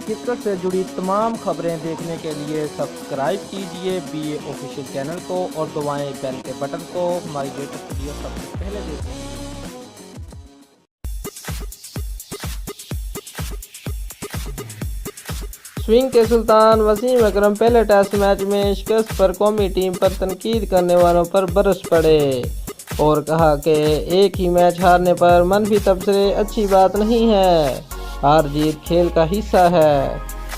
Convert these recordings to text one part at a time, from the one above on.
Cricket سے جڑی تمام خبریں دیکھنے کے لیے سبسکرائب کیجیے BA آفیشیل چینل کو اور دبائیں بیل کے بٹن کو۔ ہماری لیٹسٹ ویڈیو سب سے پہلے دیکھیں۔ سوئنگ کے سلطان وسیم اکرم پہلے ٹیسٹ میچ میں شکست پر قومی ٹیم پر تنقید کرنے والوں پر برس پڑے اور کہا کہ ایک ہی میچ ہارنے پر منفی تبصرے اچھی بات نہیں ہے، ہار جیت کھیل کا حصہ ہے۔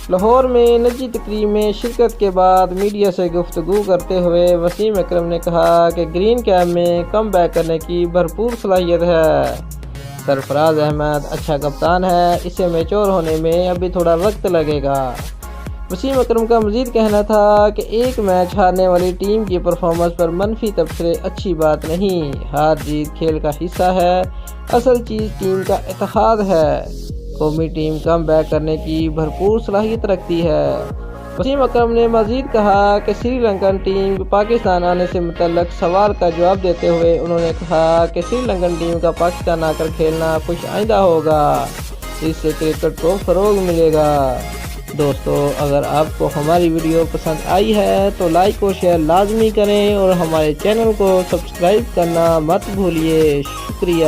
لاہور میں نجی تقریب میں شرکت کے بعد میڈیا سے گفتگو کرتے ہوئے وسیم اکرم نے کہا کہ گرین کیپ میں کم بیک کرنے کی بھرپور صلاحیت ہے۔ سرفراز احمد اچھا کپتان ہے، اسے میچور ہونے میں ابھی تھوڑا وقت لگے گا۔ وسیم اکرم کا مزید کہنا تھا کہ ایک میچ ہارنے والی ٹیم کی پرفارمنس پر منفی تبصرے اچھی بات نہیں، ہار جیت کھیل کا حصہ ہے، اصل چیز ٹیم کا اتحاد ہے۔ قومی ٹیم کم بیک کرنے کی بھرپور صلاحیت رکھتی ہے۔ وسیم اکرم نے مزید کہا کہ سری لنکن ٹیم پاکستان آنے سے متعلق سوال کا جواب دیتے ہوئے انہوں نے کہا کہ سری لنکن ٹیم کا پاکستان آ کر کھیلنا خوش آئندہ ہوگا، اس سے کرکٹ کو فروغ ملے گا۔ دوستو، اگر آپ کو ہماری ویڈیو پسند آئی ہے تو لائک اور شیئر لازمی کریں اور ہمارے چینل کو سبسکرائب کرنا مت بھولیے۔ شکریہ۔